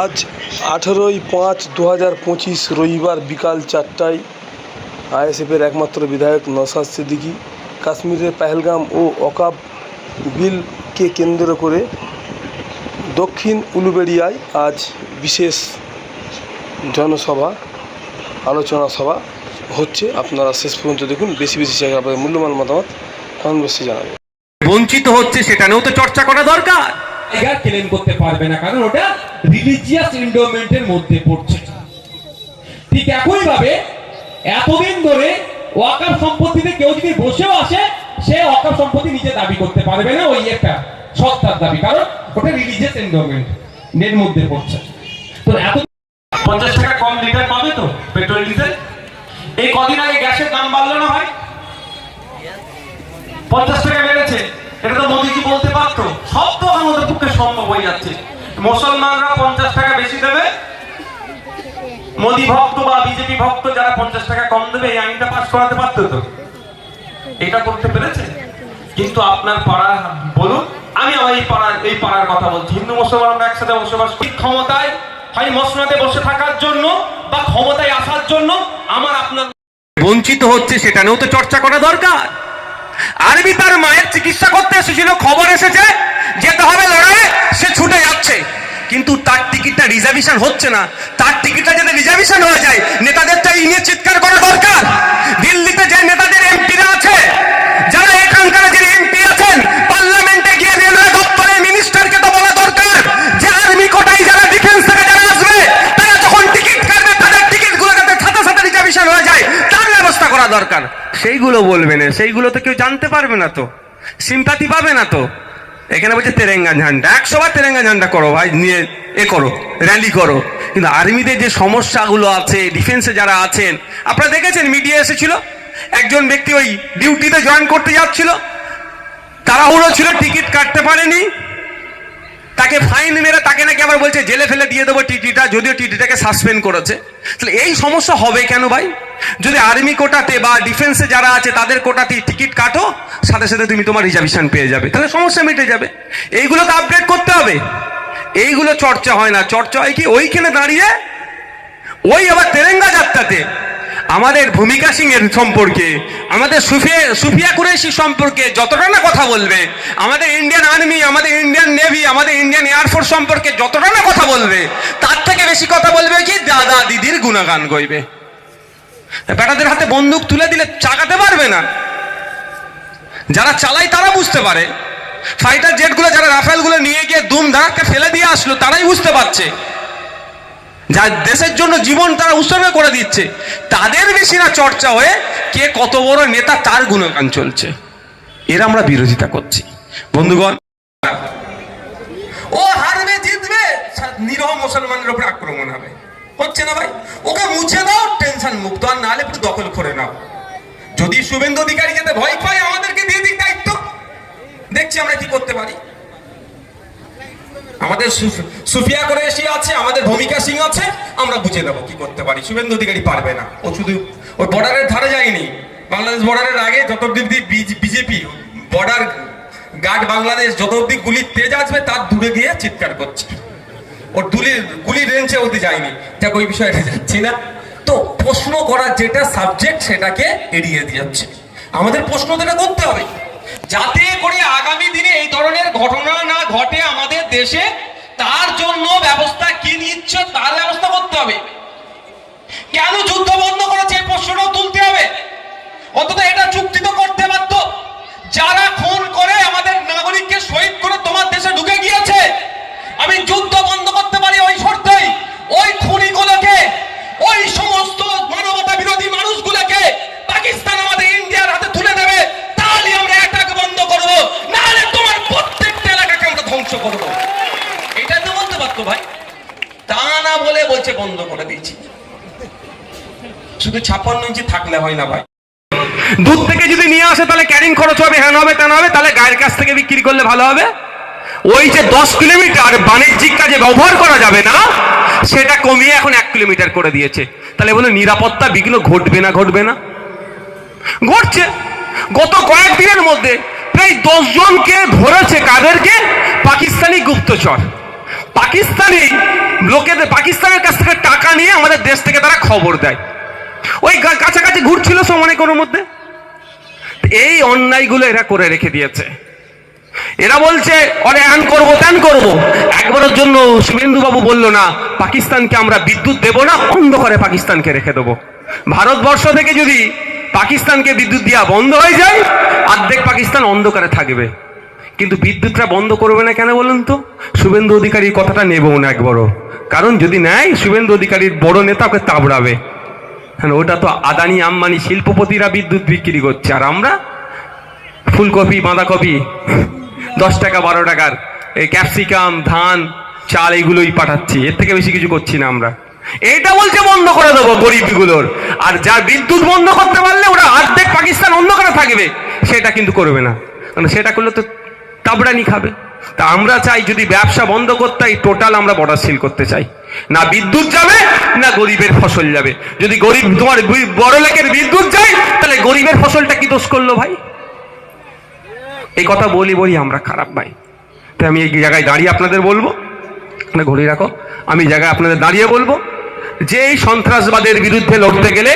আজ 18/5/2025 রবিবার বিকাল 4টায় আইএসএফের একমাত্র বিধায়ক নওশাদ সিদ্দিকী কাশ্মীরের পহেলগাম ও ওয়াকফ বিলকে কেন্দ্র করে দক্ষিণ উলুবেড়িয়ায় আজ বিশেষ জনসভা আলোচনা সভা হচ্ছে। আপনারা শেষ পর্যন্ত দেখুন। বেশি জায়গায় আপনাদের মূল্যবান মতামত কমেন্ট বক্সে জানাবেন। বঞ্চিত হচ্ছে সেটা নিয়েও তো চর্চা করা দরকার। ক্লেম করতে পারবে না, কারণ ওটা রিলিজিয়াস এন্ডোমেন্টের মধ্যে পড়ছে। ঠিক একই ভাবে এতদিন ধরে ওয়াকফ সম্পত্তিতে কেউ যদি বসেও আসে, সে ওয়াকফ সম্পত্তি নিজে দাবি করতে পারবে না, ওই একটা সত্তার দাবি, কারণ ওটা রিলিজিয়াস এন্ডোমেন্ট এর মধ্যে পড়ছে। তো এত 50 টাকা কম লিটার পাবে তো পেট্রোল ডিজেল। এই কদিন আগে গ্যাসের দাম বাড়লো না ভাই, 50 টাকা বেড়েছে। এটা তো মোদিজি বলতে পারতো, সব তো আমাদের পক্ষে সম্ভব হয়ে যাচ্ছে। মুসলমানরা 50 টাকা বেশি দেবে, মোদি ভক্ত বা বিজেপি ভক্ত যারা 50 টাকা কম দেবে, এই আইনটা পাস করাতে পারতো তো। এটা করতে পেরেছে। কিন্তু আপনার পাড়া বলুন, আমি আমার এই পাড়ার কথা বলছি, হিন্দু মুসলমান আমরা একসাথে বসবাস করি। ক্ষমতায় হয় মসনাদে বসে থাকার জন্য বা ক্ষমতায় আসার জন্য আমার আপনার বঞ্চিত হচ্ছে সেটা নিয়েও তো চর্চা করা দরকার। আরবি তার মায়ের চিকিৎসা করতে এসেছিল, খবর এসেছে যেতে হবে লড়াইয়ে, সে ছুটে যাচ্ছে, কিন্তু তার টিকিটটা রিজার্ভেশন হচ্ছে না। তার টিকিটটা যাতে রিজার্ভেশন হয়ে যায়, নেতাদেরটা এই নিয়ে চিৎকার করা দরকার। দিল্লিতে যে নেতাদের এমপিরা আছে, যারা এখানকার যে এমপি আছেন, পার্লামেন্টে গিয়ে রেলওয়ে দপ্তরের মিনিস্টারকে তো বলা দরকার যে আর্মি কোটায় যারা ডিফেন্স থেকে যারা আসবে, তারা যখন টিকিট কাটবে তাদের টিকিটগুলো যাতে সাথে সাথে রিজার্ভেশন হয়ে যায়, তার ব্যবস্থা করা দরকার। সেইগুলো বলবে না, সেইগুলো তো কেউ জানতে পারবে না, তো সিম্পাথি পাবে না। তো এখানে বলছে তেরেঙ্গা ঝান্ডা, 100 বার তেরেঙ্গা ঝান্ডা করো ভাই, নিয়ে করো, র্যালি করো, কিন্তু আর্মিদের যে সমস্যাগুলো আছে, ডিফেন্সে যারা আছেন, আপনারা দেখেছেন মিডিয়া এসেছিল, একজন ব্যক্তি ওই ডিউটিতে জয়েন করতে যাচ্ছিল, তাড়াহুড়ো ছিল, টিকিট কাটতে পারেনি, তাকে ফাইন মেরে তাকে নাকি আবার বলছে জেলে ফেলে দিয়ে দেবো টিটিটা, যদিও টিটিটাকে সাসপেন্ড করেছে। তাহলে এই সমস্যা হবে কেন ভাই? যদি আর্মি কোটাতে বা ডিফেন্সে যারা আছে তাদের কোটাতে টিকিট কাটো, সাথে সাথে তুমি তোমার রিজার্ভেশন পেয়ে যাবে, তাহলে সমস্যা মিটে যাবে। এইগুলো তো আপডেট করতে হবে। এইগুলো চর্চা হয় না, চর্চা হয় কি ওইখানে দাঁড়িয়ে ওই আবার তেরেঙ্গা যাত্রাতে আমাদের ভূমিকা সিং এর সম্পর্কে, আমাদের সুফিয়া কুরেশি সম্পর্কে যতটা না কথা বলবে, আমাদের ইন্ডিয়ান আর্মি, আমাদের ইন্ডিয়ান নেভি, আমাদের ইন্ডিয়ান এয়ারফোর্স সম্পর্কে যতটা না কথা বলবে, তার থেকে বেশি কথা বলবে কি দাদা দিদির গুণগান গাইবে। বেটাদের হাতে বন্দুক তুলে দিলে চাকাতে পারবে না, যারা চালায় তারা বুঝতে পারে। ফাইটার জেটগুলো যারা রাফেলগুলো নিয়ে গিয়ে দুম ধাক্কা ফেলে দিয়ে আসলো, তারাই বুঝতে পারছে, যা দেশের জন্য জীবন তারা উৎসর্গ করে দিচ্ছে। তাদের বেশি না চর্চা হয়ে কে কত বড় নেতা তার গুণগান চলছে, এর আমরা বিরোধিতা করছি। বন্ধুগণ, ও হারবে জিতবে, নিরহ মুসলমানের উপর আক্রমণ হবে, হচ্ছে না ভাই, ওকে মুছে দাও, টেনশন মুক্ত, আর নাহলে একটু দখল করে নাও। যদি শুভেন্দু অধিকারী যেতে ভয় পায়, আমাদেরকে দিয়ে দিক দায়িত্ব, দেখছি আমরা কি করতে পারি। আমাদের সুফিয়া কুরেশি আছে, আমাদের ভূমিকা সিং আছে, আমরা বুঝে দেবো কি করতে পারি। শুভেন্দু অধিকারী পারবে না, ও শুধু ওই বর্ডারের ধারে যায়নি। বাংলাদেশ বর্ডারের আগে যত অব্দি বিজেপি বর্ডার গার্ড বাংলাদেশ যত অব্দি গুলির তেজ আসবে, তার দূরে গিয়ে চিৎকার করছে, ওর গুলির রেঞ্জে অব্দি যায়নি। দেখ ওই বিষয়টা যাচ্ছি না। তো প্রশ্ন করার যেটা সাবজেক্ট, সেটাকে এড়িয়ে যাচ্ছে। আমাদের প্রশ্ন যেটা করতে হবে, যাতে করে আগামী দিনে এই ধরনের ঘটনা না ঘটে আমাদের দেশে, তার জন্য ব্যবস্থা কি নিচ্ছে, তার ব্যবস্থা করতে হবে। কেন যুদ্ধ বন্ধ করেছে এই প্রশ্নটাও তুলতে হবে। অন্তত এটা চুক্তি তো করতে পারত, যারা খুন করে আমাদের নাগরিককে শহীদ করে তোমার দেশে ঢুকে গিয়েছে, আমি যুদ্ধ বন্ধ করতে পারি ওই শর্তেই, ওই খুনিগুলোকে, ওই সমস্ত মানবতা বিরোধী মানুষগুলোকে পাকিস্তান আমাদের ইন্ডিয়ার হাতে তুলে দেবে, তাহলে আমরা অ্যাটাক বন্ধ করব, নাহলে তোমার প্রত্যেকটা এলাকাকে আমরা ধ্বংস করব। এটা তো বলতে পারতো ভাই, তা না বলে বলছে বন্ধ করে দিয়েছি। শুধু 56 ইঞ্চি থাকলে হয় না ভাই, দূর থেকে যদি নিয়ে আসে তাহলে ক্যারিং খরচ হবে, হ্যাঁ হবে তা না হবে, তাহলে গায়ের কাছ থেকে বিক্রি করলে ভালো হবে। ওই যে 10 কিলোমিটার বাণিজ্যিক কাজে ব্যবহার করা যাবে না, সেটা কমিয়ে এখন 1 কিলোমিটার করে দিয়েছে। তাহলে বলে নিরাপত্তা বিঘ্ন ঘটবে না? ঘটবে না, ঘটছে। গত কয়েকদিনের মধ্যে প্রায় 10 জনকে ধরেছে। কাদেরকে? পাকিস্তানি গুপ্তচর, পাকিস্তানি লোকেদের পাকিস্তানের কাছ থেকে টাকা নিয়ে আমাদের দেশ থেকে তারা খবর দেয়। ওই কাছাকাছি ঘুরছিল সমানে কোনো মধ্যে। এই অন্যায়গুলো এরা করে রেখে দিয়েছে। এরা বলছে অরে এন করবো ত্যান করবো। একবারের জন্য শুভেন্দু বাবু বললো না পাকিস্তানকে আমরা বিদ্যুৎ দেব না, অন্ধকারে পাকিস্তানকে রেখে দেবো। ভারতবর্ষ থেকে যদি পাকিস্তানকে বিদ্যুৎ দেওয়া বন্ধ হয়ে যায়, অর্ধেক পাকিস্তান অন্ধকারে থাকবে। কিন্তু বিদ্যুৎটা বন্ধ করবে না কেন বলুন তো? শুভেন্দু অধিকারীর কথাটা নেবও না একবারও। কারণ যদি নেয়, শুভেন্দু অধিকারীর বড় নেতা ওকে তাবড়াবে। হ্যাঁ, ওটা তো আদানি আম্বানি শিল্পপতিরা বিদ্যুৎ বিক্রি করছে, আর আমরা ফুলকপি বাঁধাকপি 10 টাকা 12 টাকার এই ক্যাপসিকাম ধান চাল এইগুলোই পাঠাচ্ছি, এর থেকে বেশি কিছু করছি না আমরা। এটা বলছে বন্ধ করে দেবো গরিবগুলোর। আর যার বিদ্যুৎ বন্ধ করতে পারলে ওরা অর্ধেক পাকিস্তান অন্ধকারে থাকবে, সেটা কিন্তু করবে না। মানে সেটা করলে তো তাবড়ানি খাবে। তা আমরা চাই যদি ব্যবসা বন্ধ করতে হয়, টোটাল আমরা বর্ডার সিল করতে চাই। না বিদ্যুৎ যাবে না গরিবের ফসল যাবে। যদি গরিব তোমার বড় লোকের বিদ্যুৎ যায়, তাহলে গরিবের ফসলটা কি দোষ করলো ভাই? এই কথা বলি আমরা খারাপ ভাই। তাই আমি এই জায়গায় দাঁড়িয়ে আপনাদের বলবো, না ঘড়ি রাখো, আমি জায়গায় আপনাদের দাঁড়িয়ে বলবো যে এই সন্ত্রাসবাদের বিরুদ্ধে লড়তে গেলে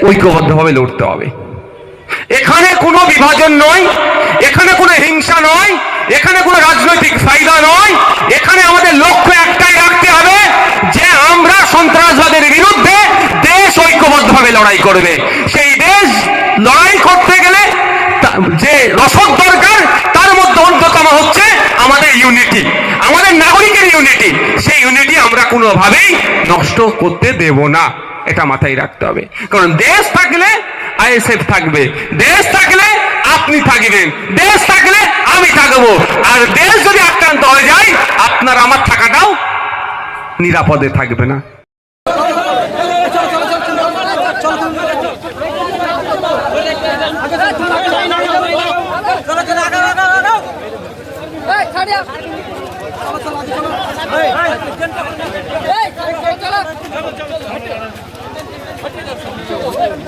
ঐক্যবদ্ধভাবে লড়তে হবে। এখানে কোনো বিভাজন নয়, এখানে কোনো হিংসা নয়, এখানে কোনো রাজনৈতিক ফায়দা নয়। এখানে আমাদের লক্ষ্য একটাই রাখতে হবে যে আমরা সন্ত্রাসবাদের বিরুদ্ধে দেশ ঐক্যবদ্ধভাবে লড়াই করবে। সেই দেশ লড়াই করতে গেলে যে রসদ দরকার, তার মধ্যে অন্যতম হচ্ছে আমাদের ইউনিটি, আমাদের নাগরিকের ইউনিটি। সেই ইউনিটি আমরা কোনোভাবেই নষ্ট করতে দেব না, এটা মাথায় রাখতে হবে। কারণ দেশ থাকলে আইএসএফ থাকবে, দেশ থাকলে আপনি থাকবেন, দেশ থাকলে আমি থাকবো। আর দেশ যদি আক্রান্ত হয়ে যায়, আপনার আমার থাকাটাও নিরাপদে থাকবে না।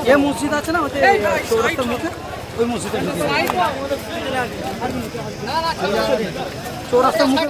ये मस्जिद আছে না ওতে চৌরাস্তার মুখে, ওই মসজিদের চৌরাস্তার মুখে